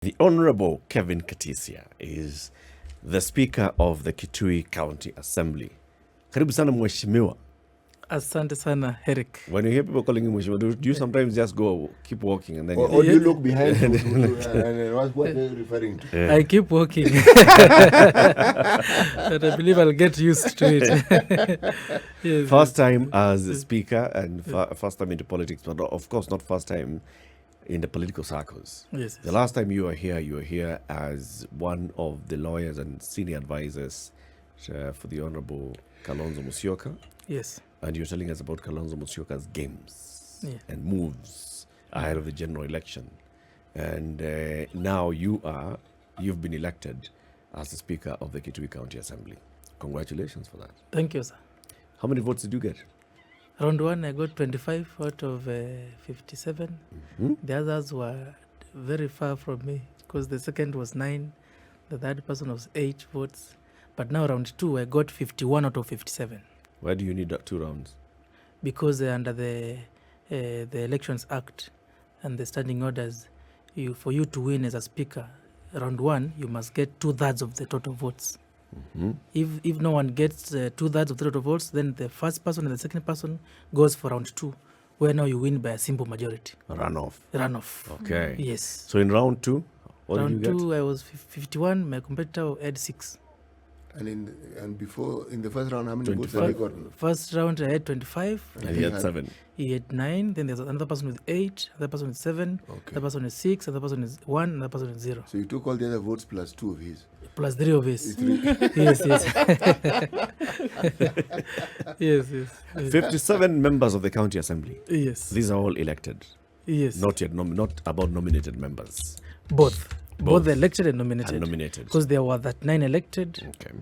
The Honorable Kevin Katisia is the Speaker of the Kitui County Assembly. Karibu sana mheshimiwa. Asante sana, Eric. When you hear people calling you mheshimiwa, do you sometimes just go, keep walking and then... Or do you look behind and what they're referring to? Yeah. I keep walking. But I believe I'll get used to it. Yes. First time as a speaker and first time into politics, but of course not first time in the political circles. Yes. The last time you were here as one of the lawyers and senior advisors for the Honorable Kalonzo Musyoka. Yes. And you're telling us about Kalonzo Musyoka's games and moves ahead of the general election. And now you've been elected as the Speaker of the Kitui County Assembly. Congratulations for that. Thank you, sir. How many votes did you get? Round one, I got 25 out of 57. Mm-hmm. The others were very far from me because the second was 9, the third person was 8 votes. But now round 2, I got 51 out of 57. Why do you need that 2 rounds? Because under the Elections Act and the standing orders, for you to win as a speaker, round 1, you must get 2/3 of the total votes. Mm-hmm. If no one gets 2/3 of the total votes, then the first person and the second person goes for round 2, where now you win by a simple majority. Runoff. Okay. Yes. So in round 2, what did you get? Round 2, I was 51. My competitor had 6. And before, in the first round, how many votes have you gotten? First round, I had 25. And he had 7. He had 9. Then there's another person with 8, another person with 7, another person with 6, another person with 1, another person with 0. So you took all the other votes plus 2 of his? Plus 3 of his. 3. Yes. Yes. 57 members of the county assembly. Yes. These are all elected. Yes. Not yet, not about nominated members. Both the elected and nominated. Because there were that 9 elected. Okay.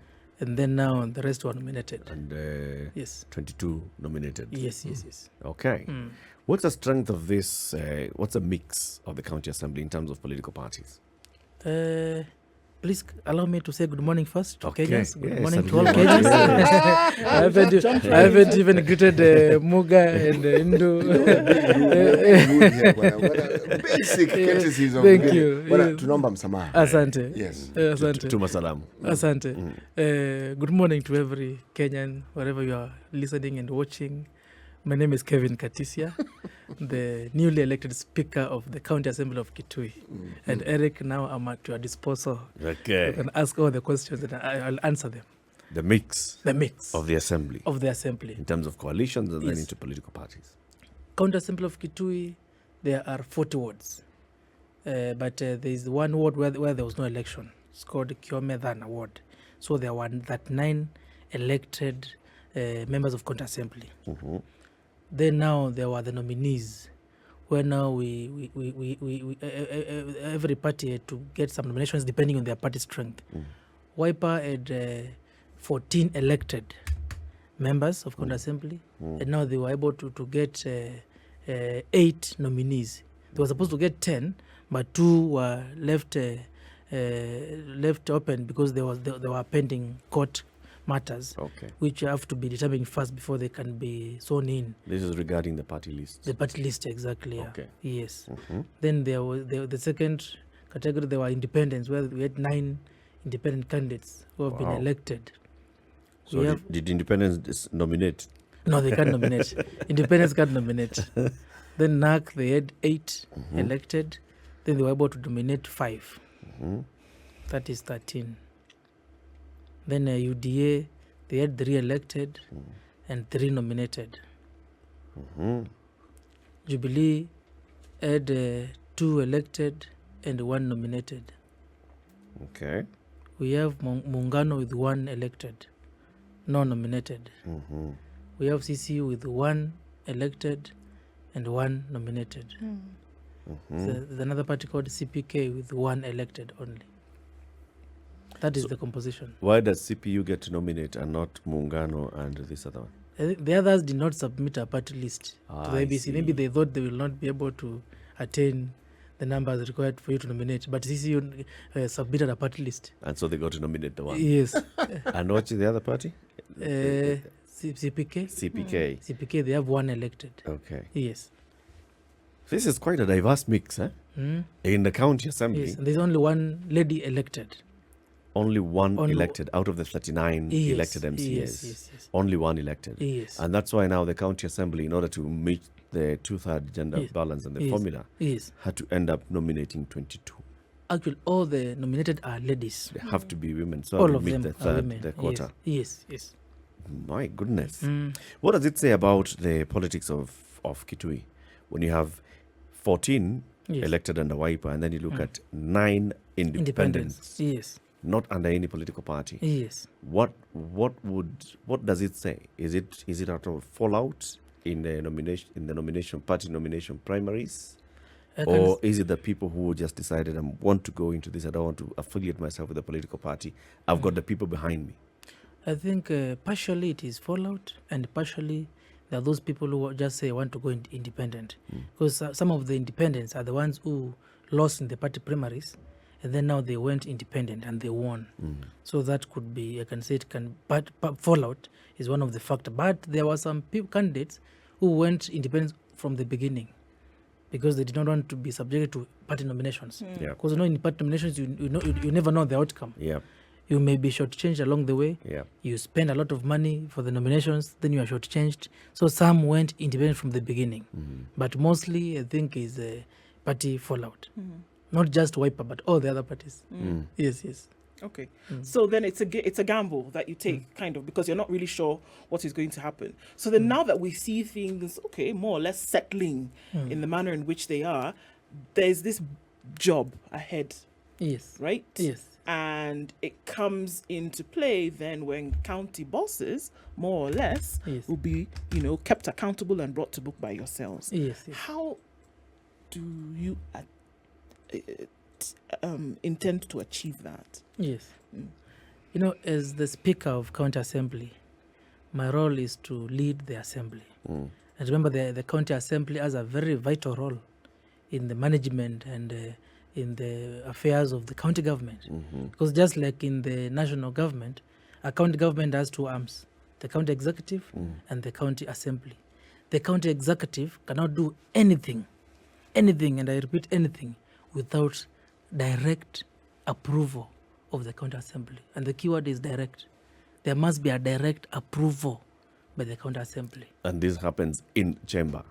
And then now the rest were nominated. And yes. 22 nominated. Yes. Okay. What's the strength of this? What's the mix of the county assembly in terms of political parties? Please allow me to say good morning first to Kenyans. Good morning to all yes. Kenyans. I haven't even greeted Muga and Indu. Basic courtesies of Thank you. Tunaomba msamaha. Asante. Yes. Asante. Tuma salamu. Asante. Good morning to every Kenyan, wherever you are listening and watching. My name is Kevin Katisia, the newly elected Speaker of the County Assembly of Kitui. Mm-hmm. And Eric, now I'm at your disposal. Okay. You can ask all the questions and I'll answer them. The mix of the assembly. In terms of coalitions and then into political parties. County Assembly of Kitui, there are 40 wards. But there is one ward where there was no election. It's called Kiomedhan Ward. So there were 9 elected members of County Assembly. Mm-hmm. Then now there were the nominees, where now we every party had to get some nominations depending on their party strength. Wiper had 14 elected members of County Assembly, and now they were able to get 8 nominees. They were supposed to get 10, but 2 were left open because they were pending court matters, which have to be determined first before they can be sworn in. This is regarding the party list. The party list, exactly. Okay. Yes. Mm-hmm. Then there was the second category. There were independents, where we had 9 independent candidates who have been elected. So did independents nominate? No, they can't nominate. Independents can't nominate. Then NAC, they had 8 elected. Then they were able to nominate 5. Mm-hmm. That is 13. Then UDA, they had 3 elected and 3 nominated. Mm-hmm. Jubilee had 2 elected and 1 nominated. Okay. We have Muungano with 1 elected, no nominated. Mm-hmm. We have CCU with 1 elected and 1 nominated. Mm-hmm. So there's another party called CPK with 1 elected only. That is the composition. Why does CPU get to nominate and not Muungano and this other one? The others did not submit a party list to the ABC. Maybe they thought they will not be able to attain the numbers required for you to nominate. But CCU submitted a party list. And so they got to nominate the one? Yes. And what's the other party? CPK. CPK. CPK, they have 1 elected. Okay. Yes. This is quite a diverse mix, eh? In the county assembly. Yes, and there's only one lady elected. Only one elected out of the 39 elected MCAs. Yes. Only one elected. Yes. And that's why now the county assembly, in order to meet the 2/3 gender balance and the formula, had to end up nominating 22. Actually, all the nominated are ladies. They have to be women. So All to of meet them the are third, women. the quota. Yes. My goodness. What does it say about the politics of Kitui when you have 14 elected under Wiper and then you look at 9 independents? Yes. Not under any political party. Yes. What does it say? Is it out of fallout in the nomination party nomination primaries? Or is it the people who just decided I want to go into this, I don't want to affiliate myself with a political party, I've got the people behind me? I think partially it is fallout, and partially there are those people who just say want to go independent. Because some of the independents are the ones who lost in the party primaries, and then now they went independent and they won. So that could be, I can say it can, but fallout is one of the factors. But there were some candidates who went independent from the beginning, because they did not want to be subjected to party nominations. Because in party nominations, you never know the outcome. You may be shortchanged along the way. You spend a lot of money for the nominations, then you are shortchanged. So some went independent from the beginning. But mostly, I think, is a party fallout. Not just Wiper, but all the other parties. Yes. Okay. So then it's a gamble that you take, kind of, because you're not really sure what is going to happen. So then now that we see things, more or less settling in the manner in which they are, there's this job ahead. Yes. Right? Yes. And it comes into play then when county bosses, more or less, will be, kept accountable and brought to book by yourselves. Yes. How do you intend to achieve that? Yes. As the Speaker of County Assembly, my role is to lead the Assembly. And remember, the County Assembly has a very vital role in the management and in the affairs of the county government. Because just like in the national government, a county government has two arms, the county executive and the county assembly. The county executive cannot do anything, and I repeat anything, without direct approval of the county assembly. And the keyword is direct. There must be a direct approval by the county assembly. And this happens in chamber.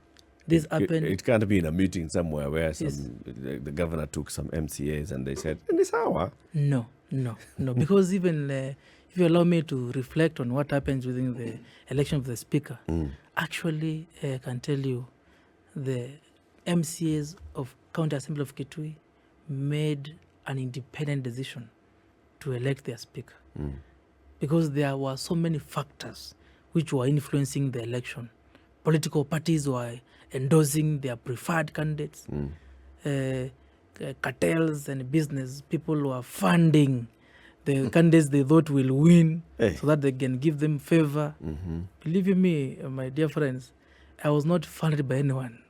It can't be in a meeting somewhere where the governor took some MCAs and they said, in this hour. No. Because even if you allow me to reflect on what happens within the election of the speaker, actually, I can tell you the MCAs of County Assembly of Kitui made an independent decision to elect their speaker. Because there were so many factors which were influencing the election. Political parties were endorsing their preferred candidates. Cartels and business people were funding the candidates they thought will win so that they can give them favor. Believe me, my dear friends, I was not funded by anyone,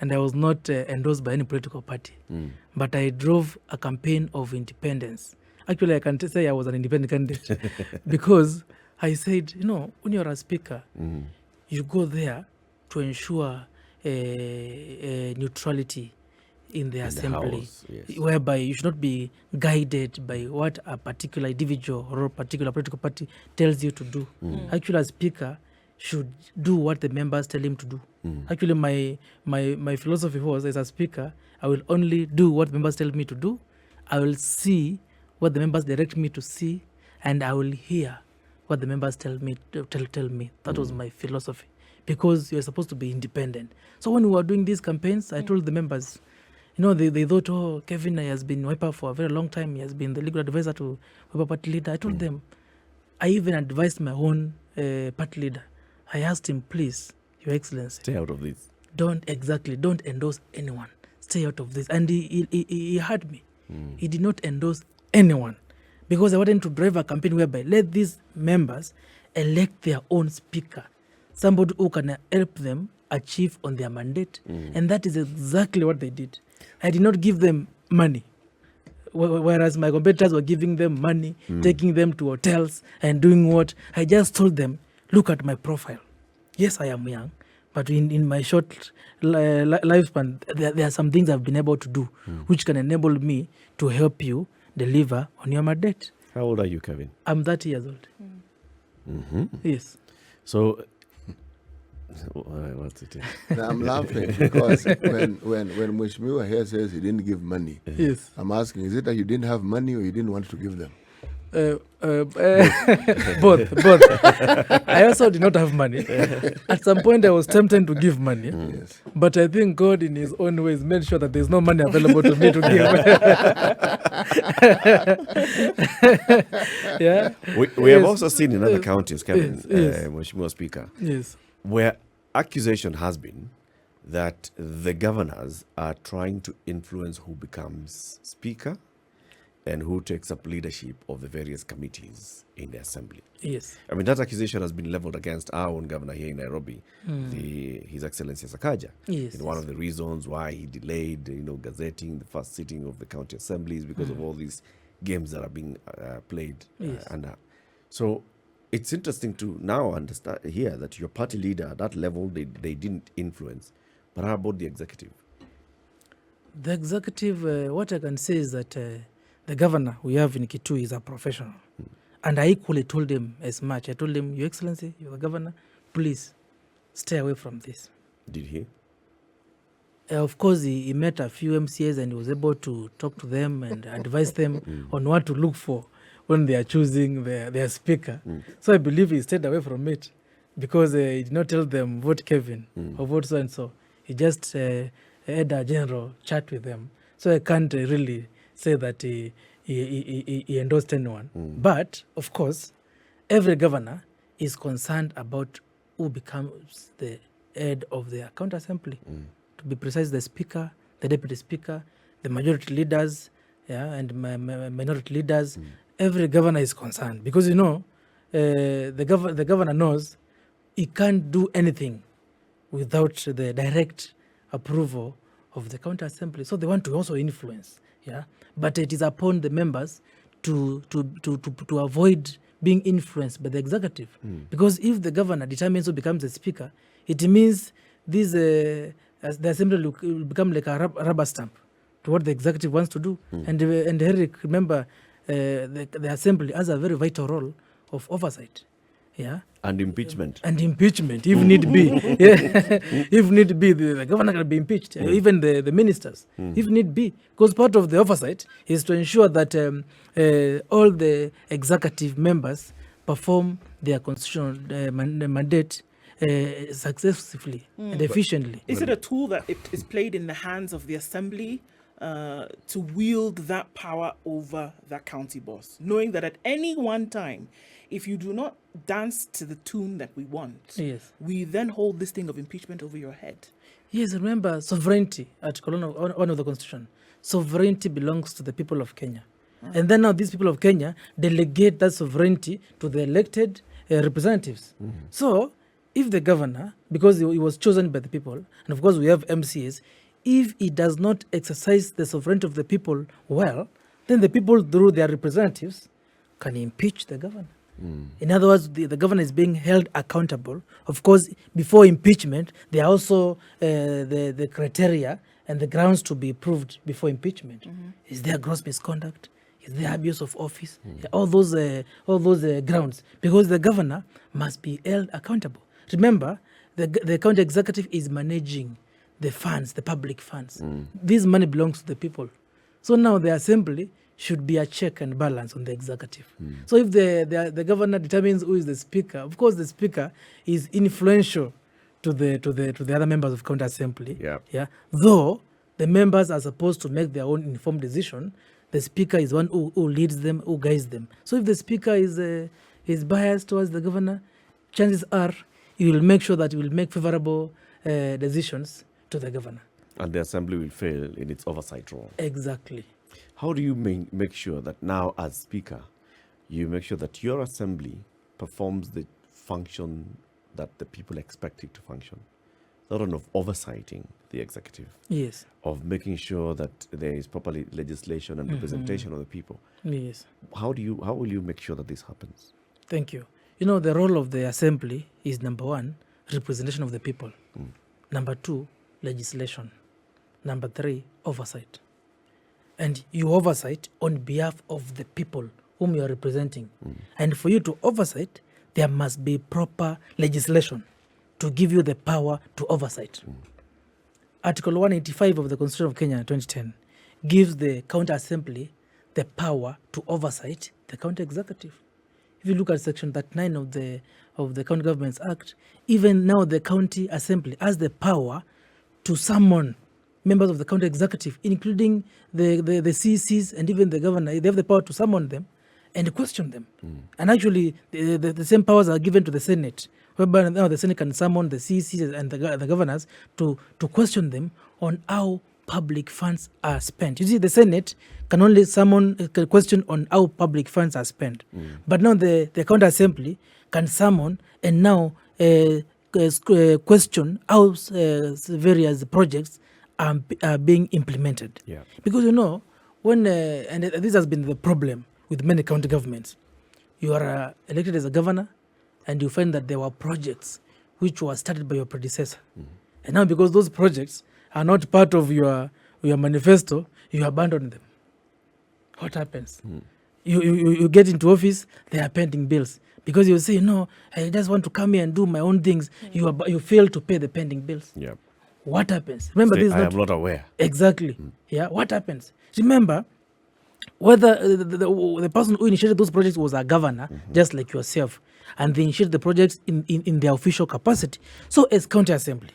and I was not endorsed by any political party. But I drove a campaign of independence. Actually, I can say I was an independent candidate because I said, when you're a speaker, you go there to ensure neutrality in the assembly, House, whereby you should not be guided by what a particular individual or a particular political party tells you to do. Actually, a speaker should do what the members tell him to do. Actually, my philosophy was, as a speaker, I will only do what members tell me to do. I will see what the members direct me to see, and I will hear what the members tell me. That was my philosophy, because you're supposed to be independent. So when we were doing these campaigns, I told the members, they thought, Kevin has been Wiper for a very long time. He has been the legal advisor to Wiper party leader. I told them, I even advised my own party leader. I asked him, please, Your Excellency, stay out of this. Don't endorse anyone. Stay out of this. And he heard me. He did not endorse anyone, because I wanted to drive a campaign whereby let these members elect their own speaker, somebody who can help them achieve on their mandate. And that is exactly what they did. I did not give them money, whereas my competitors were giving them money, taking them to hotels and doing what? I just told them, look at my profile. Yes, I am young, But in my short lifespan, there are some things I've been able to do which can enable me to help you deliver on your mandate. How old are you, Kevin? I'm 30 years old. Yes. So, what's it? Now, I'm laughing because when Mheshimiwa here says he didn't give money, Yes. I'm asking, is it that you didn't have money or you didn't want to give them? Both. I also did not have money. At some point, I was tempted to give money, Yes. but I think God, in His own ways, made sure that there's no money available to me to give. Yeah. We have also seen in other counties, Kevin, Yes. Mheshimiwa Speaker, Yes. where accusation has been that the governors are trying to influence who becomes speaker and who takes up leadership of the various committees in the assembly. Yes. I mean, that accusation has been leveled against our own governor here in Nairobi, His Excellency Sakaja. Yes. And one of the reasons why he delayed, gazetting the first sitting of the county assemblies because of all these games that are being played under. So it's interesting to now understand here that your party leader at that level, they didn't influence. But how about the executive? The executive, what I can say is that the governor we have in Kitui is a professional. And I equally told him as much. I told him, Your Excellency, you're the governor, please stay away from this. Did he? Of course, he met a few MCAs and he was able to talk to them and advise them on what to look for when they are choosing their speaker. So I believe he stayed away from it because he did not tell them vote Kevin or vote so and so. He just had a general chat with them. So I can't really say that he endorsed anyone. But, of course, every governor is concerned about who becomes the head of the county assembly. To be precise, the speaker, the deputy speaker, the majority leaders, and minority leaders. Every governor is concerned because, the governor knows he can't do anything without the direct approval of the county assembly. So they want to also influence. But it is upon the members to avoid being influenced by the executive. Because if the governor determines who becomes the speaker, it means this the assembly will become like a rubber stamp to what the executive wants to do. And Eric, remember, the assembly has a very vital role of oversight. And impeachment. And impeachment, if need be. If need be, the governor can be impeached. Even the ministers, if need be. Because part of the oversight is to ensure that all the executive members perform their constitutional mandate successfully and efficiently. Is it a tool that it is played in the hands of the assembly to wield that power over that county boss, knowing that at any one time, if you do not dance to the tune that we want, we then hold this thing of impeachment over your head? Yes, remember sovereignty, Article 1 of the Constitution. Sovereignty belongs to the people of Kenya. And then now these people of Kenya delegate that sovereignty to the elected representatives. So if the governor, because he was chosen by the people, and of course we have MCAs, if he does not exercise the sovereignty of the people well, then the people through their representatives can impeach the governor. In other words, the governor is being held accountable. Of course, before impeachment, there are also the criteria and the grounds to be proved before impeachment. Is there gross misconduct? Is there abuse of office? All those grounds. Because the governor must be held accountable. Remember, the county executive is managing the funds, the public funds. This money belongs to the people. So now the assembly should be a check and balance on the executive. So if the governor determines who is the speaker, of course the speaker is influential to the other members of county assembly. Though the members are supposed to make their own informed decision, the speaker is one who leads them, who guides them. So if the speaker is biased towards the governor, chances are he will make sure that he will make favorable decisions to the governor. And the assembly will fail in its oversight role. Exactly. How do you make sure that now, as speaker, you make sure that your assembly performs the function that the people expect it to function? Not only of oversighting the executive, Yes. of making sure that there is properly legislation and representation of the people. Yes. How will you make sure that this happens? Thank you. The role of the assembly is, number one, representation of the people. Number 2, legislation. Number 3, oversight. And you oversight on behalf of the people whom you are representing. And for you to oversight, there must be proper legislation to give you the power to oversight. Article 185 of the Constitution of Kenya 2010 gives the county assembly the power to oversight the county executive. If you look at section 39 of the County Governments Act, even now the county assembly has the power to summon members of the county executive, including the CCs and even the governor. They have the power to summon them and question them. And actually, the same powers are given to the Senate, whereby now the Senate can summon the CCs and the governors to question them on how public funds are spent. You see, the Senate can only summon a question on how public funds are spent. But now the county assembly can summon and now question how various projects are being implemented. Yeah. Because when and this has been the problem with many county governments. You are elected as a governor and you find that there were projects which were started by your predecessor. And now because those projects are not part of your manifesto, you abandon them. What happens? You get into office, they are pending bills. Because you say, no, I just want to come here and do my own things. You fail to pay the pending bills. Yeah. What happens? Remember, Say, this is I not am not aware. Exactly. Yeah. What happens? Remember, whether the person who initiated those projects was a governor, just like yourself, and they initiated the projects in their official capacity. So as county assembly,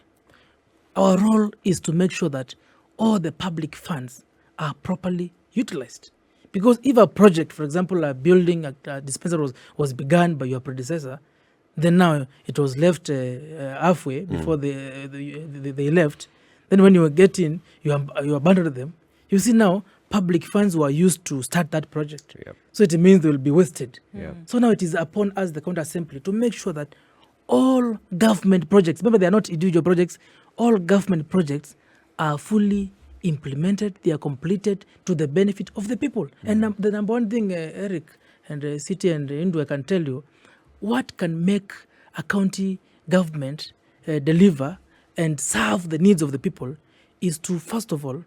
our role is to make sure that all the public funds are properly utilized. Because if a project, for example, a building, a dispensary was begun by your predecessor, then now it was left halfway before they left. Then when you get in, you abandoned them. You see now, public funds were used to start that project. Yep. So it means they will be wasted. Yeah. So now it is upon us, the county assembly, to make sure that all government projects, remember they are not individual projects, all government projects are fully implemented, they are completed to the benefit of the people. And the number one thing, Eric and City and Indu, I can tell you, what can make a county government deliver and serve the needs of the people is to, first of all,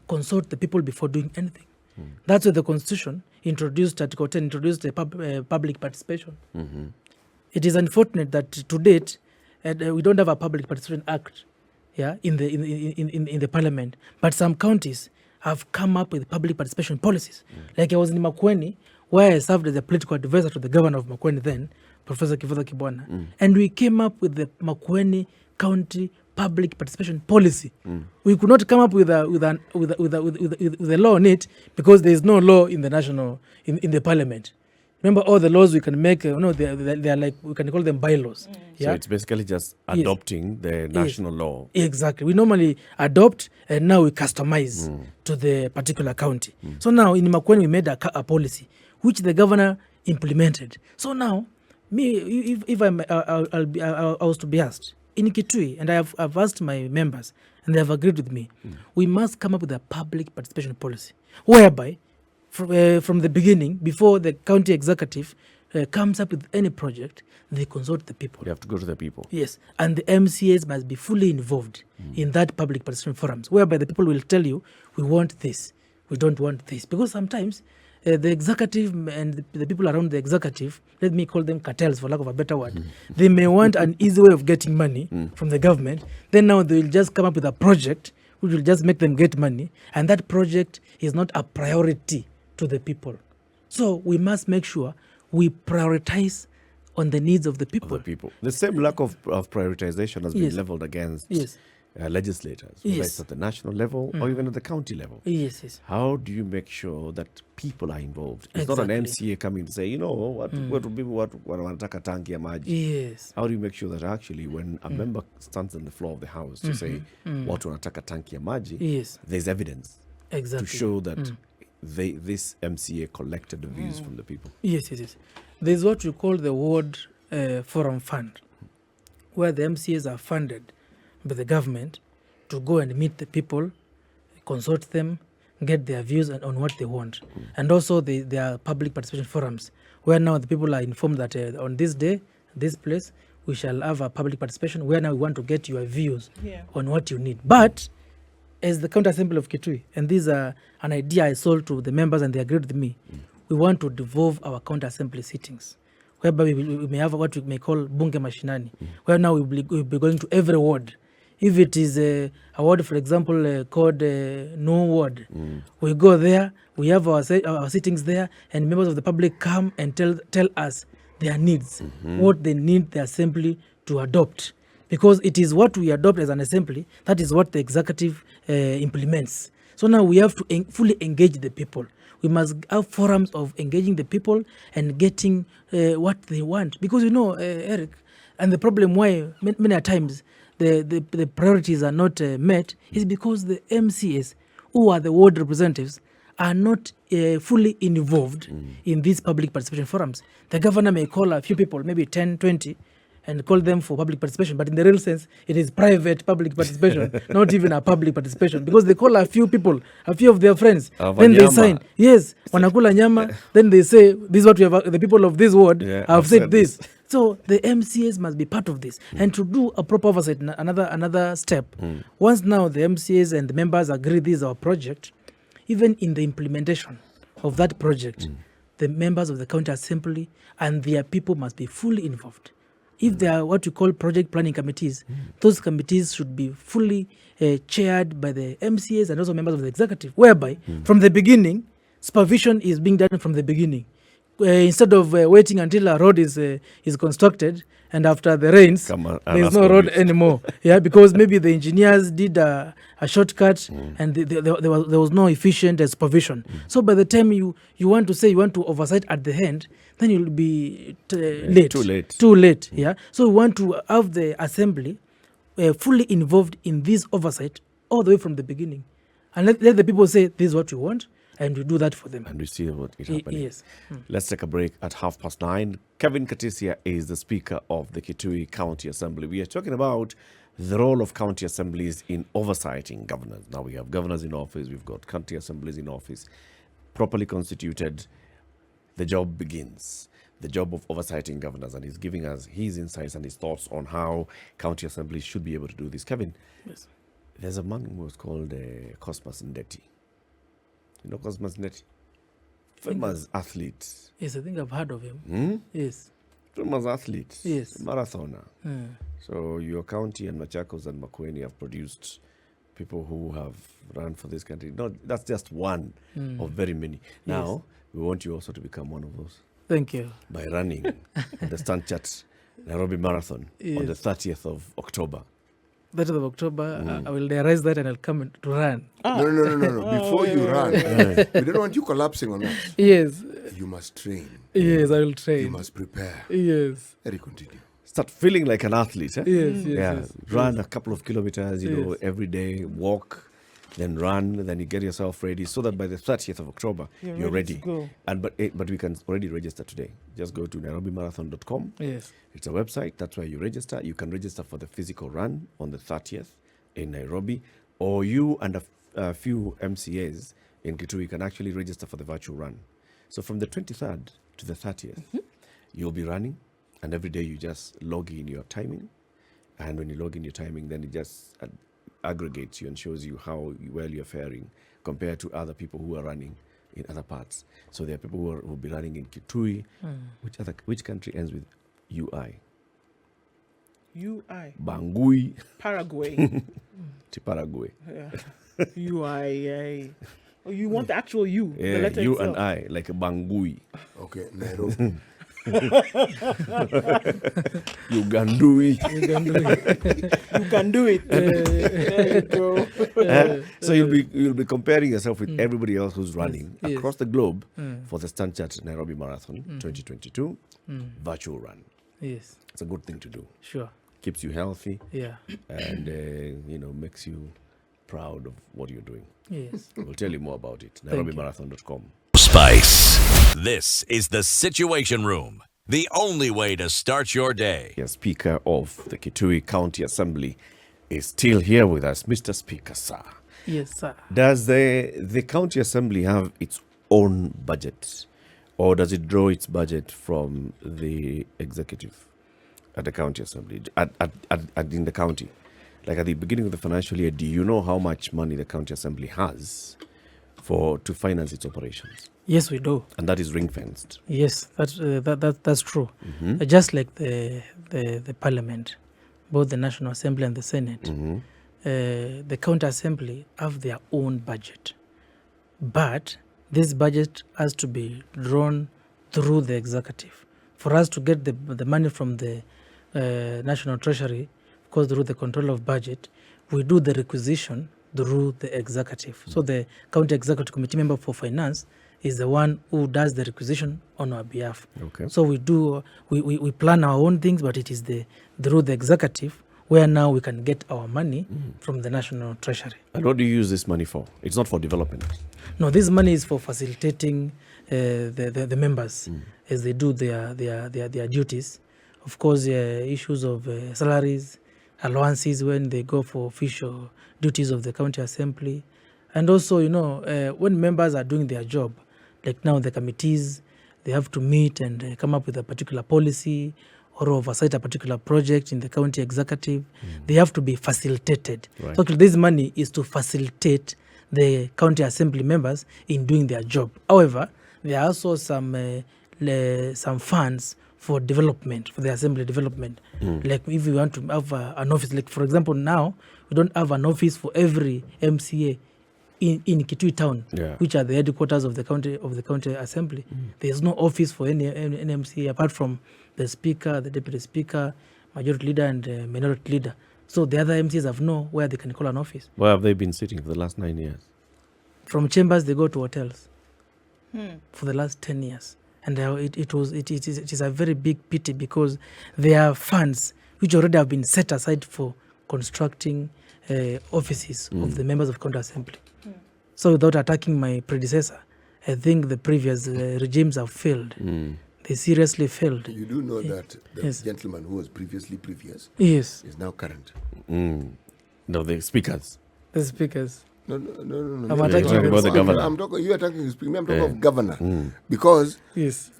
consult the people before doing anything. That's why the Constitution introduced, Article 10, introduced public participation. It is unfortunate that to date, we don't have a Public Participation Act in the Parliament, but some counties have come up with public participation policies. Like I was in Makueni, where I served as a political advisor to the governor of Makueni then, Professor Kivutha Kibwana, and we came up with the Makueni County Public Participation Policy. We could not come up with a law on it because there is no law in the national in the Parliament. Remember, all the laws we can make, they are like, we can call them bylaws. So it's basically just adopting the national law. Exactly. We normally adopt and now we customize to the particular county. So now in Makueni we made a policy which the governor implemented. So now, if I was to be asked, in Kitui, and I've asked my members, and they have agreed with me, we must come up with a public participation policy, whereby from the beginning, before the county executive comes up with any project, they consult the people. You have to go to the people. Yes, and the MCAs must be fully involved in that public participation forums, whereby the people will tell you, we want this, we don't want this. Because sometimes the executive and the people around the executive, let me call them cartels for lack of a better word, they may want an easy way of getting money from the government. Then now they will just come up with a project which will just make them get money, and that project is not a priority to the people. So we must make sure we prioritize on the needs of the people. The same lack of prioritization has been leveled against legislators, whether it's at the national level or even at the county level. Yes. How do you make sure that people are involved? It's not an MCA coming to say, what would people wanataka tanki ya maji. Yes. How do you make sure that actually when a member stands on the floor of the house to say what wanataka tanki ya maji, there's evidence to show that this MCA collected the views from the people? Yes. There's what we call the Ward Forum Fund, where the MCAs are funded by the government to go and meet the people, consult them, get their views on what they want. And also there are public participation forums, where now the people are informed that on this day, this place, we shall have a public participation where now we want to get your views Yeah. on what you need. But as the County Assembly of Kitui, and this is an idea I sold to the members and they agreed with me, we want to devolve our County Assembly sittings, whereby we may have what we may call bunge mashinani, where now we'll be going to every ward. If it is a ward, for example, called no ward, we go there, we have our sittings there, and members of the public come and tell us their needs, what they need the assembly to adopt. Because it is what we adopt as an assembly, that is what the executive implements. So now we have to fully engage the people. We must have forums of engaging the people and getting what they want. Because Eric, and the problem why many times the priorities are not met is because the MCAs, who are the ward representatives, are not fully involved in these public participation forums. The governor may call a few people, maybe 10, 20, and call them for public participation. But in the real sense, it is private public participation, not even a public participation. Because they call a few people, a few of their friends, then they sign. Yes, wanakula nyama, then they say, this is what we have, the people of this ward have said this. So the MCAs must be part of this. And to do a proper oversight, another step, once now the MCAs and the members agree this is our project, even in the implementation of that project, the members of the County Assembly and their people must be fully involved. If there are what you call project planning committees, those committees should be fully chaired by the MCAs and also members of the executive, whereby from the beginning, supervision is being done from the beginning. Instead of waiting until a road is constructed and after the rains, there's no road anymore. Because maybe the engineers did a shortcut and there was no efficient supervision. So by the time you want to say you want to oversight at the end, then you'll be late. Too late. So we want to have the assembly fully involved in this oversight all the way from the beginning. And let the people say, this is what we want, and we do that for them. And we see what is happening. Yes. Let's take a break at 9:30. Kevin Katisia is the Speaker of the Kitui County Assembly. We are talking about the role of county assemblies in oversighting governance. Now we have governors in office, we've got county assemblies in office. Properly constituted, the job begins. The job of oversighting governors, and he's giving us his insights and his thoughts on how county assemblies should be able to do this. Kevin, Yes. there's a man who was called Cosmas Ndeti. You know Cosmas Ndeti? Famous athlete. Yes, I think I've heard of him. Yes. Famous athlete. Yes. Marathoner. So your county and Machakos and Makueni have produced people who have run for this country. No, that's just one of very many. Now, we want you also to become one of those. Thank you. By running the Standard Chapter Nairobi Marathon on the 30th of October. 30th of October, I will realize that and I'll come to run. No. Before you run, we don't want you collapsing on us. Yes. You must train. Yes, I will train. You must prepare. Yes. Let it continue. Start feeling like an athlete. Yes. Run a couple of kilometers, every day, walk, then run, then you get yourself ready so that by the 30th of October, you're ready. to go. And but we can already register today. Just go to nairobimarathon.com. Yes. It's a website. That's where you register. You can register for the physical run on the 30th in Nairobi, or you and a few MCAs in Kitui can actually register for the virtual run. So from the 23rd to the 30th, you'll be running, and every day you just log in your timing. And when you log in your timing, then it just aggregates you and shows you how well you're faring compared to other people who are running in other parts. So there are people who will be running in Kitui. Which country ends with UI? UI. Bangui. Paraguay. To Paraguay. UI. Oh, you want the actual U? Yeah, the letter you itself. and I, like a Bangui. Okay, Nairobi. You can do it. You can do it. There you go. So you'll be comparing yourself with everybody else who's running across the globe for the Standard Chapter Nairobi Marathon 2022 virtual run. Yes. It's a good thing to do. Sure. Keeps you healthy Yeah. and makes you proud of what you're doing. Yes. We'll tell you more about it. you. NairobiMarathon.com. Spice. This is the Situation Room, the only way to start your day. The Speaker of the Kitui County Assembly is still here with us. Mr. Speaker, sir. Yes, sir. Does the County Assembly have its own budget, or does it draw its budget from the executive? at the county assembly, in the county? Like at the beginning of the financial year, do you know how much money the county assembly has to finance its operations? Yes, we do. And that is ring fenced. Yes, that's true. Just like the parliament, both the National Assembly and the Senate, the county assembly have their own budget. But this budget has to be drawn through the executive. For us to get the money from the National Treasury, of course, through the control of budget, we do the requisition through the executive. So the county executive committee member for finance is the one who does the requisition on our behalf. Okay. So we plan our own things, but it is through the executive where now we can get our money from the National Treasury. And what do you use this money for? It's not for development. No, this money is for facilitating the members as they do their duties. Of course, issues of salaries, allowances when they go for official duties of the county assembly. And also, when members are doing their job, like now the committees, they have to meet and come up with a particular policy or oversight a particular project in the county executive. They have to be facilitated. Right. So this money is to facilitate the county assembly members in doing their job. However, there are also some funds for development, for the assembly development. Like if we want to have an office, like for example now, we don't have an office for every MCA in Kitui town, which are the headquarters of the county assembly. There's no office for any MCA apart from the speaker, the deputy speaker, majority leader and minority leader. So the other MCAs have where they can call an office. Where have they been sitting for the last 9 years? From chambers, they go to hotels for the last 10 years. And it is a very big pity because there are funds which already have been set aside for constructing offices of the members of county assembly. So without attacking my predecessor, I think the previous regimes have failed. They seriously failed. You do know that the gentleman who was previously previous is now current. No, the speakers. The speakers. No. I'm attacking about the governor. You are attacking the speaker. I'm talking of governor. Because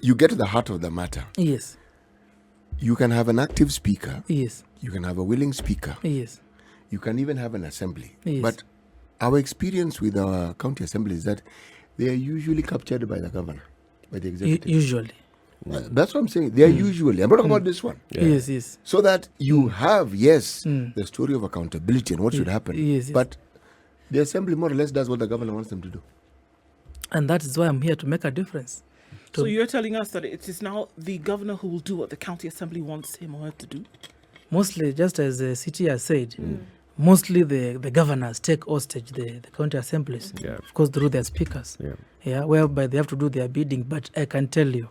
you get to the heart of the matter. Yes. You can have an active speaker. Yes. You can have a willing speaker. Yes. You can even have an assembly. Yes. But our experience with our county assembly is that they are usually captured by the governor, by the executive. Usually. That's what I'm saying. They are usually. I'm not talking about this one. Yes. So that you have, the story of accountability and what should happen. Yes. But the assembly more or less does what the governor wants them to do. And that is why I'm here to make a difference. So you're telling us that it is now the governor who will do what the county assembly wants him or her to do? Mostly, just as the city has said, mostly the governors take hostage the county assemblies, of course, through their speakers, whereby they have to do their bidding. But I can tell you,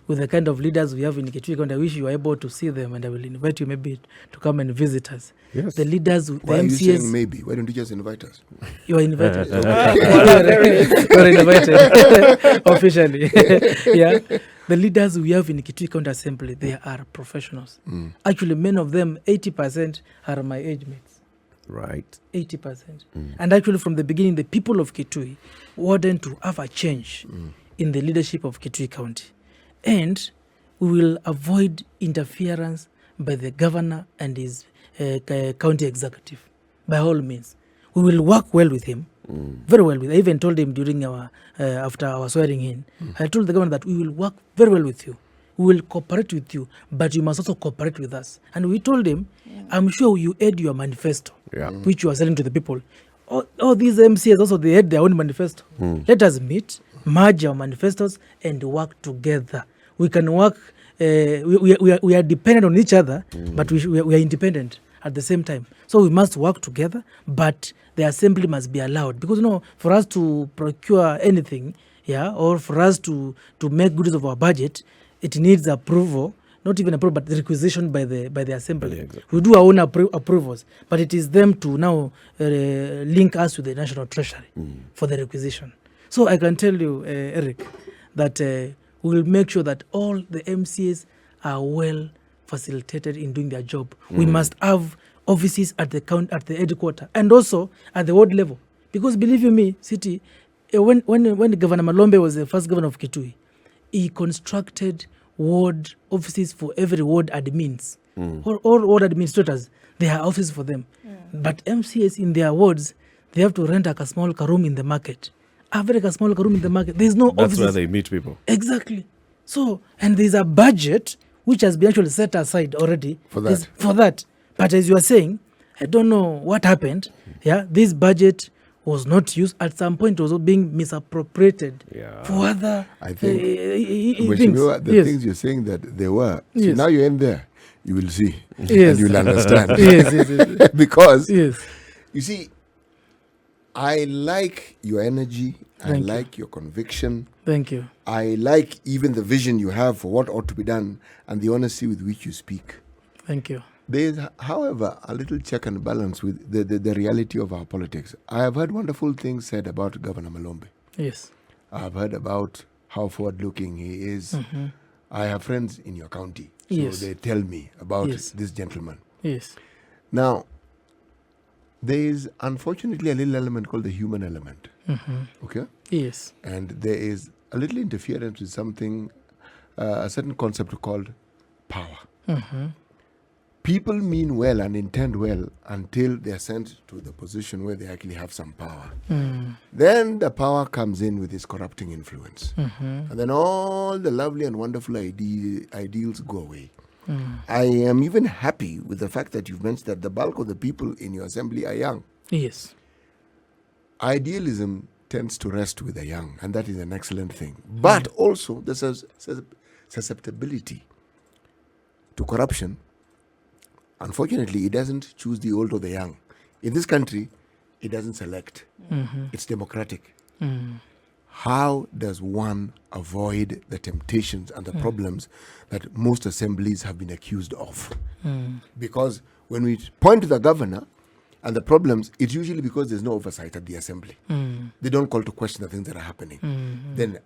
with the kind of leaders we have in Kitui County, I wish you were able to see them, and I will invite you maybe to come and visit us. Yes. The leaders, Why the are you MCAs. saying maybe? Why don't you just invite us? You are invited. There it is. You are invited officially. The leaders we have in Kitui County Assembly, they are professionals. Actually, many of them, 80% are my age mates. Right. 80%. And actually, from the beginning, the people of Kitui wanted to have a change in the leadership of Kitui County. And we will avoid interference by the governor and his county executive, by all means. We will work well with him, very well with him. I even told him during after our swearing in, I told the governor that we will work very well with you. We will cooperate with you, but you must also cooperate with us. And we told him, I'm sure you aid your manifesto, which you are selling to the people. All these MCAs also, they had their own manifesto. Let us meet, merge our manifestos, and work together. We can work, we are dependent on each other, but we are independent at the same time. So we must work together, but the assembly must be allowed. Because, for us to procure anything, or for us to make good use of our budget, it needs approval, not even approval, but the requisition by the assembly. Exactly. We do our own approvals, but it is them to now link us with the National Treasury for the requisition. So I can tell you, Eric, that we will make sure that all the MCAs are well facilitated in doing their job. We must have offices at the headquarters and also at the ward level. Because believe you me, City, when Governor Malombe was the first governor of Kitui, he constructed ward offices for every ward admins. All ward administrators, they have offices for them. But MCAs in their wards, they have to rent a small room in the market. A small room in the market. There's no offices. That's where they meet people. Exactly. So, and there's a budget which has been actually set aside already For that. For that. But as you are saying, I don't know what happened. Yeah, this budget was not used. At some point, it was being misappropriated for other I think things. you know, the Yes. things you're saying that they were. So Yes. now you're in there, you will see. Yes. And you'll understand. Yes. Because, Yes. you see, I like your energy. I Thank you. like your conviction. Thank you. I like even the vision you have for what ought to be done and the honesty with which you speak. Thank you. There is, however, a little check and balance with the reality of our politics. I have heard wonderful things said about Governor Malombe. Yes. I've heard about how forward-looking he is. I have friends in your county, so Yes. they tell me about Yes. this gentleman. Yes. Now, there is unfortunately a little element called the human element. Okay? Yes. And there is a little interference with something, a certain concept called power. People mean well and intend well until they are sent to the position where they actually have some power. Then the power comes in with its corrupting influence. And then all the lovely and wonderful ideals go away. I am even happy with the fact that you've mentioned that the bulk of the people in your assembly are young. Yes. Idealism tends to rest with the young, and that is an excellent thing. But also, the susceptibility to corruption, unfortunately, it doesn't choose the old or the young. In this country, it doesn't select. It's democratic. How does one avoid the temptations and the problems that most assemblies have been accused of? Because when we point to the governor and the problems, it's usually because there's no oversight at the assembly. They don't call to question the things that are happening. Then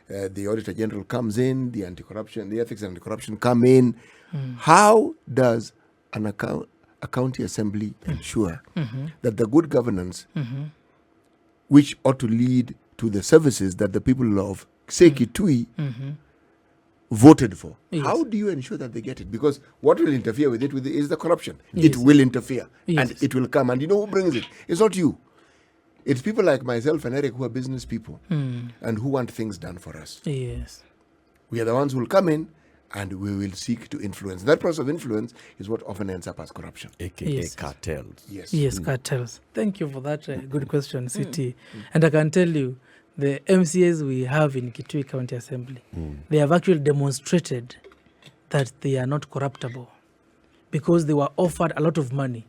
the Auditor General comes in, the anti-corruption, the ethics and anti-corruption come in. How does a county assembly ensure that the good governance, which ought to lead to the services that the people of, say, Kitui, voted for? Yes. How do you ensure that they get it? Because what will interfere with it is the corruption. Yes. It will interfere, Yes. and it will come. And you know who brings it? It's not you. It's people like myself and Eric who are business people and who want things done for us. Yes. We are the ones who will come in and we will seek to influence. That process of influence is what often ends up as corruption. AKA Yes. cartels. Yes. Yes, cartels. Thank you for that good question, CT. And I can tell you, the MCAs we have in Kitui County Assembly, they have actually demonstrated that they are not corruptible because they were offered a lot of money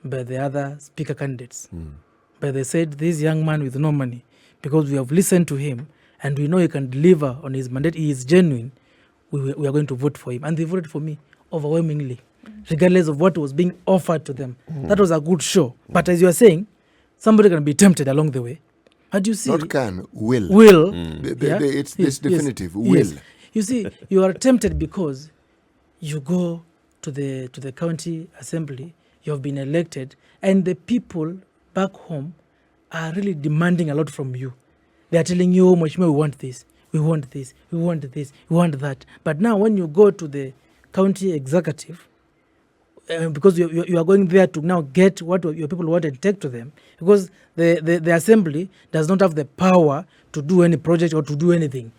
by the other speaker candidates. But they said, this young man with no money, because we have listened to him and we know he can deliver on his mandate, he is genuine, we are going to vote for him. And they voted for me overwhelmingly, regardless of what was being offered to them. That was a good show. But as you are saying, somebody can be tempted along the way. But you see, Not can, will. will. It's Yes, definitive. yes, Will. yes. You see, you are tempted because you go to the county assembly, you have been elected, and the people back home are really demanding a lot from you. They are telling you, Mheshimiwa, we want this, we want this, we want this, we want that. But now when you go to the county executive, because you are going there to now get what your people want and take to them, because the assembly does not have the power to do any project or to do anything.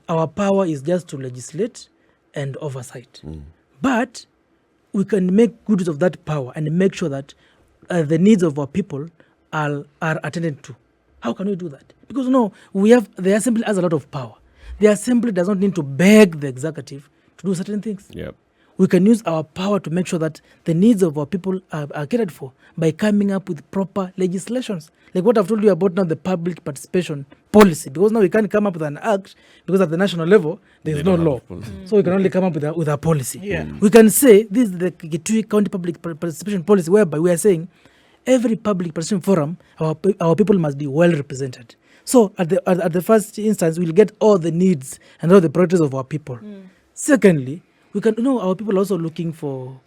Our power is just to legislate and oversight. But we can make good use of that power and make sure that the needs of our people are attended to. How can we do that? Because the assembly has a lot of power. The assembly does not need to beg the executive to do certain things. Yep. We can use our power to make sure that the needs of our people are catered for by coming up with proper legislations. Like what I've told you about now, the public participation policy. Because now we can't come up with an act because at the national level, there is no law. So we can only come up with a policy. Yeah. We can say this is the Kitui County Public Participation Policy, whereby we are saying every public participation forum, our people must be well represented. So at the first instance, we'll get all the needs and all the priorities of our people. Secondly, we can our people are also looking for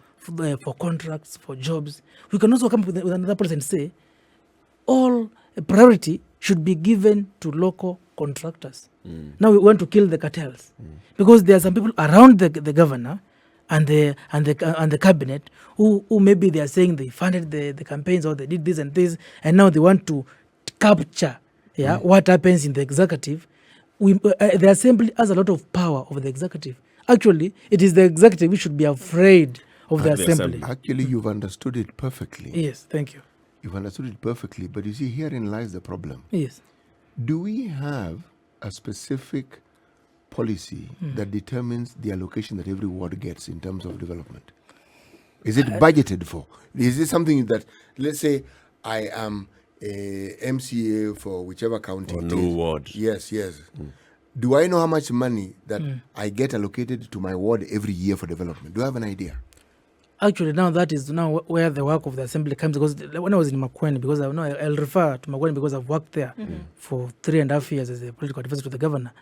contracts, for jobs. We can also come up with another policy and say all priority should be given to local contractors. Now we want to kill the cartels because there are some people around the governor and the cabinet, who maybe they are saying they funded the campaigns or they did this and this, and now they want to capture what happens in the executive. The assembly has a lot of power over the executive. Actually, it is the executive who should be afraid of the assembly. Actually, you've understood it perfectly. Yes, thank you. You've understood it perfectly, but you see, herein lies the problem. Yes. Do we have a specific policy that determines the allocation that every ward gets in terms of development? Is it budgeted for? Is it something that, let's say, I am a MCA for whichever county Or it new is. ward. Yes. Do I know how much money that I get allocated to my ward every year for development? Do I have an idea? Actually, now that is now where the work of the assembly comes, because when I was in Makueni, because I know I'll refer to Makueni because I've worked there for 3.5 years as a political advisor to the governor.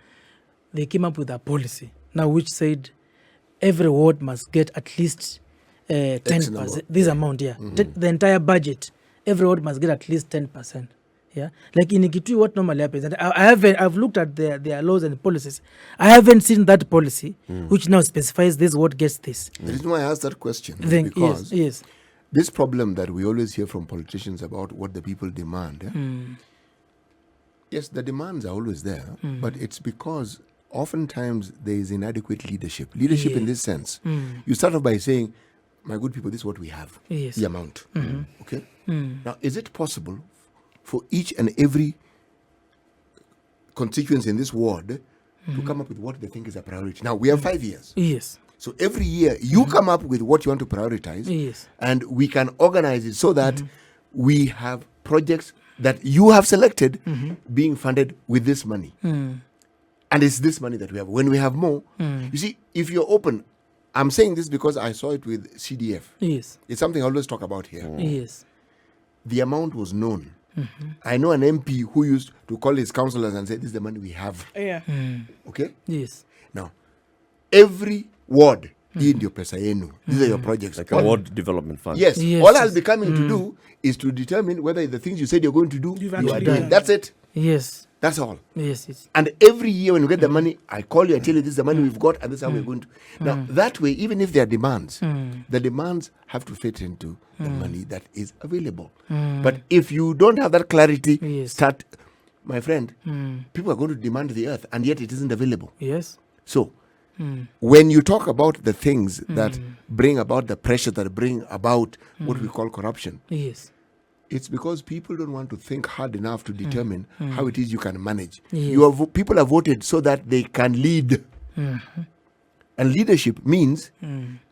They came up with a policy now which said every ward must get at least 10%. This amount, the entire budget, every ward must get at least 10%. Yeah, like in Kitui, what normally happens, and I've looked at their laws and policies. I haven't seen that policy which now specifies this ward gets this. The reason why I asked that question is because yes. this problem that we always hear from politicians about what the people demand. Yes, the demands are always there, but it's because oftentimes there is inadequate leadership. Leadership in this sense. You start off by saying, my good people, this is what we have, the amount. Okay? Now, is it possible for each and every constituency in this ward to come up with what they think is a priority? Now, we have 5 years. Yes. So every year, you come up with what you want to prioritize, Yes. and we can organize it so that we have projects that you have selected being funded with this money. And it's this money that we have. When we have more, you see, if you're open, I'm saying this because I saw it with CDF. Yes. It's something I always talk about here. Yes. The amount was known. I know an MP who used to call his councillors and say, this is the money we have. Yeah. Okay? Yes. Now, every ward, in your pesa yenu, these are your projects. Like a ward development fund. Yes. Yes. All I'll be coming to do is to determine whether the things you said you're going to do, You've you are actually doing. done. That's it. Yes. That's all. Yes. Yes. And every year when we get the money, I call you, I tell you this is the money we've got and this is how we're going to. Now, that way, even if there are demands, the demands have to fit into the money that is available. But if you don't have that clarity, Yes. my friend, people are going to demand the earth and yet it isn't available. Yes. So, when you talk about the things that bring about the pressure, that bring about what we call corruption, Yes. it's because people don't want to think hard enough to determine how it is you can manage. Yes. People have voted so that they can lead. And leadership means,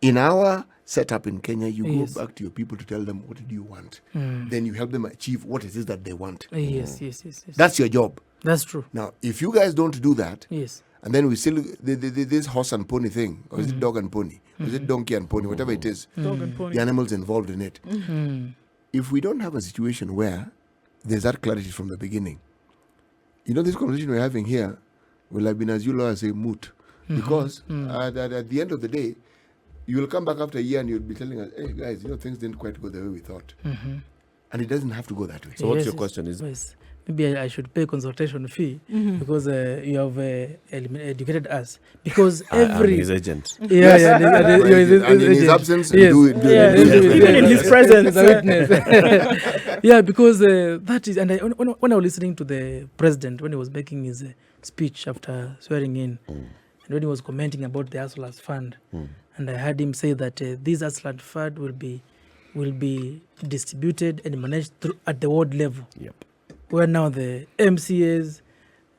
in our setup in Kenya, you Yes. go back to your people to tell them, what do you want? Then you help them achieve what it is that they want. Yes. Yes. Yes. Yes. That's your job. That's true. Now, if you guys don't do that, Yes. and then we still, this horse and pony thing, or is it dog and pony? Or is it donkey and pony? Whatever it is, Dog and pony. the animals involved in it. If we don't have a situation where there's that clarity from the beginning, this conversation we're having here will have been, as you lawyers say, moot. Because at the end of the day, you will come back after a year and you'll be telling us, hey guys, things didn't quite go the way we thought. And it doesn't have to go that way. So what's Yes, your yes. question is? Yes. Maybe I should pay consultation fee because you have educated us. Because I'm his agent. yeah, yeah, And in his absence, yes. do it. Even in his presence. As a witness. Yeah, because that is, and when I was listening to the president when he was making his speech after swearing in, and when he was commenting about the Aslas Fund, and I heard him say that this Aslas Fund will be distributed and managed at the ward level. Yep. Where now the MCAs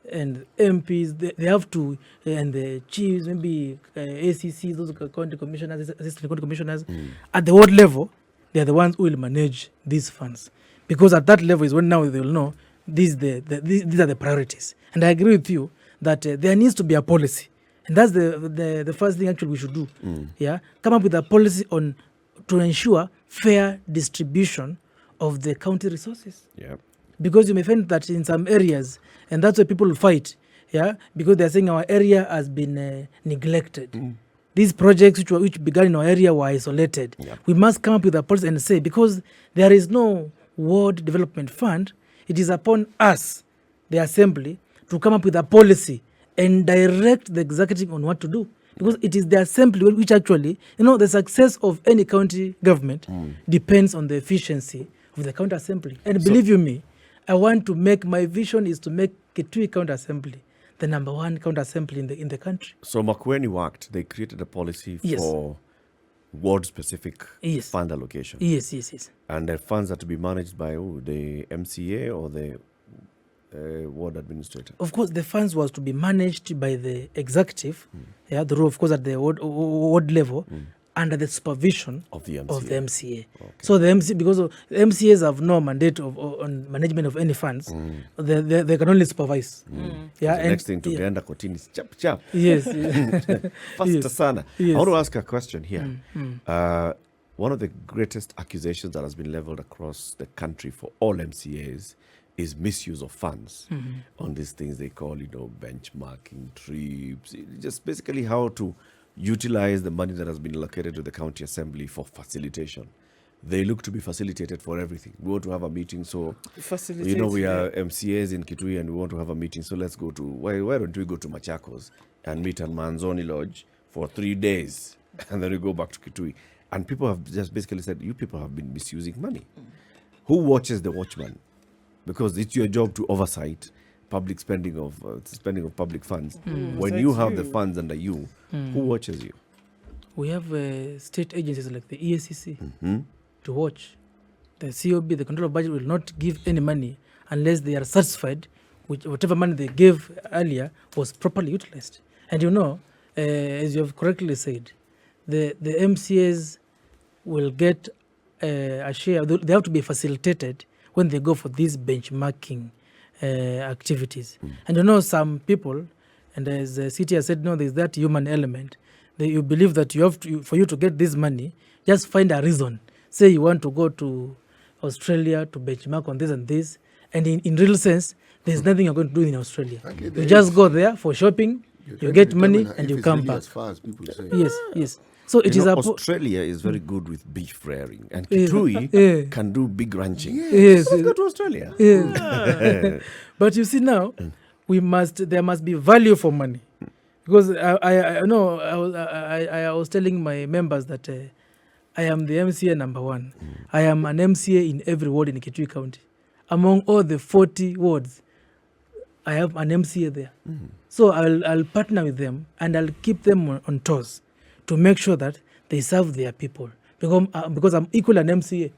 and MPs, they have to, and the chiefs, maybe ACCs, those county commissioners, assistant county commissioners, at the ward level, they are the ones who will manage these funds. Because at that level is when now they will know these are the priorities. And I agree with you that there needs to be a policy. And that's the first thing actually we should do. Yeah, come up with a policy to ensure fair distribution of the county resources. Yep. Because you may find that in some areas, and that's why people fight, because they're saying our area has been neglected. These projects which began in our area were isolated. Yep. We must come up with a policy and say, because there is no ward development fund, it is upon us, the assembly, to come up with a policy and direct the executive on what to do. because it is the assembly which actually, the success of any county government depends on the efficiency of the county assembly. And believe you me, I want to make, my vision is to make Kitui County Assembly the number one county assembly in the country. So Makueni worked, they created a policy for ward-specific fund allocation. Yes. And the funds are to be managed by the MCA or the ward administrator? Of course, the funds was to be managed by the executive, the role, of course, at the ward level, under the supervision of the MCA. Okay. So the MC, because the MCAs have no mandate on management of any funds, they can only supervise. The next thing to get under kotini is chap. Yes. Faster sana. Yes. I want to ask a question here. One of the greatest accusations that has been leveled across the country for all MCAs is misuse of funds on these things they call, benchmarking, trips, just basically how to utilize the money that has been allocated to the county assembly for facilitation. They look to be facilitated for everything. We want to have a meeting, so we are MCAs in Kitui and we want to have a meeting, so let's go to, why don't we go to Machakos and meet at Manzoni Lodge for 3 days and then we go back to Kitui. And people have just basically said, you people have been misusing money. Who watches the watchman? Because it's your job to oversight public spending of public funds. When you have the funds under you, who watches you? We have state agencies like the EACC to watch. The COB, the Control of Budget, will not give any money unless they are satisfied with whatever money they gave earlier was properly utilized. And as you have correctly said, the MCAs will get a share. They have to be facilitated when they go for these benchmarking activities. And some people, and as the city has said, there's that human element. You believe that for you to get this money, just find a reason. Say you want to go to Australia to benchmark on this and this, and in real sense, there's nothing you're going to do in Australia. You just go there for shopping, you get money, and you come back. As far as people say. Yes. So it is Australia is very good with beef rearing, and Kitui can do big ranching. Yes. Let's go to Australia. Yes. But you see now, there must be value for money, because I was telling my members that I am the MCA number one. I am an MCA in every ward in Kitui County. Among all the 40 wards, I have an MCA there. So I'll partner with them and I'll keep them on toes to make sure that they serve their people, because I'm equal an MCA,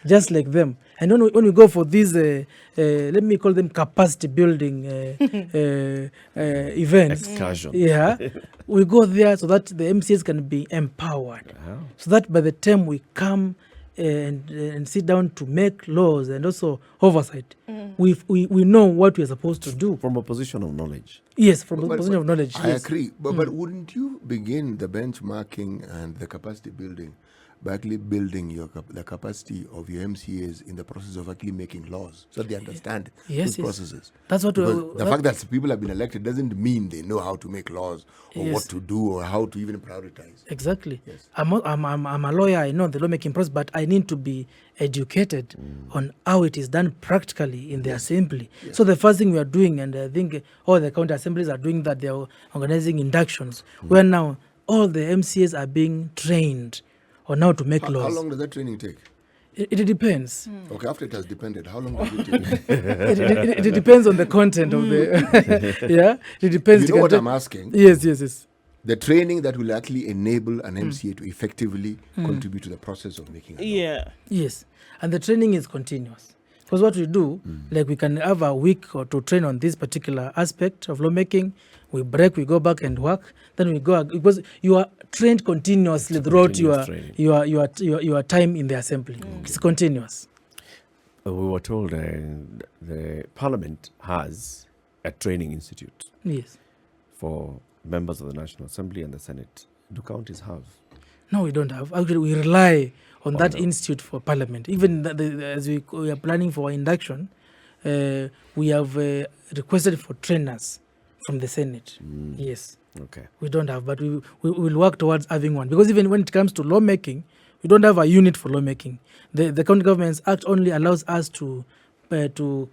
just like them. And when we go for these, let me call them capacity building events. Excursion. Yeah, we go there so that the MCAs can be empowered, so that by the time we come and sit down to make laws and also oversight, we know what we are supposed to do. From a position of knowledge. Yes, from a position of knowledge. I agree. But wouldn't you begin the benchmarking and the capacity building by actually building the capacity of your MCAs in the process of actually making laws, so they understand those processes? That's what the fact that people have been elected doesn't mean they know how to make laws or what to do or how to even prioritize. Exactly. Yes. I'm a lawyer. I know the lawmaking process, but I need to be educated on how it is done practically in the assembly. Yes. So the first thing we are doing, and I think all the county assemblies are doing that, they are organizing inductions where now all the MCAs are being trained on how to make laws. How long does that training take? It depends. Okay, after it has depended, how long does it take? it depends on the content of the... Yeah, it depends. You know what I'm asking? Yes. The training that will actually enable an MCA to effectively contribute to the process of making a law. Yes, and the training is continuous. Because what we do, like we can have a week or to train on this particular aspect of lawmaking. We break, we go back and work. Then we go, because you are trained continuously throughout your time in the assembly. It's continuous. We were told the Parliament has a training institute. Yes. For members of the National Assembly and the Senate. Do counties have? No, we don't have. Actually, we rely on that institute for Parliament. Even as we are planning for induction, we have requested for trainers from the Senate. Yes. Okay. We don't have, but we will work towards having one. Because even when it comes to lawmaking, we don't have a unit for lawmaking. The County Governments Act only allows us to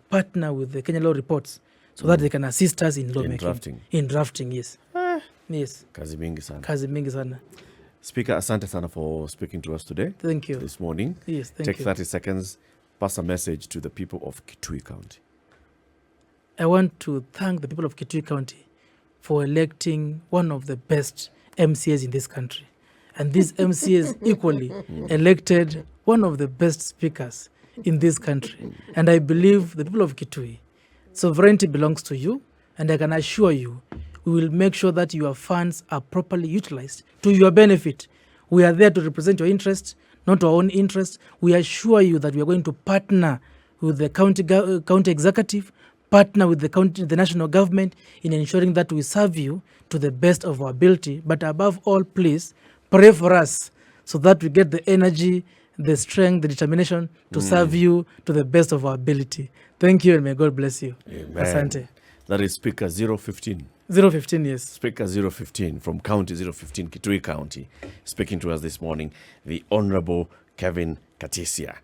partner with the Kenya Law Reports so that they can assist us in lawmaking. In drafting, yes. Yes. Kazi mingi sana. Kazi mingi sana. Speaker, asante sana for speaking to us today. Thank you. This morning. Yes, thank Take you. 30 seconds, pass a message to the people of Kitui County. I want to thank the people of Kitui County for electing one of the best MCAs in this country. And these MCAs equally elected one of the best speakers in this country. And I believe the people of Kitui, sovereignty belongs to you, and I can assure you, we will make sure that your funds are properly utilized to your benefit. We are there to represent your interest, not our own interest. We assure you that we are going to partner with the county executive, partner with the national government in ensuring that we serve you to the best of our ability. But above all, please pray for us so that we get the energy, the strength, the determination to serve you to the best of our ability. Thank you, and may God bless you. Amen. Asante. That is Speaker 015. 015, yes. Speaker 015 from County 015, Kitui County, speaking to us this morning, the Honorable Kevin Katisia.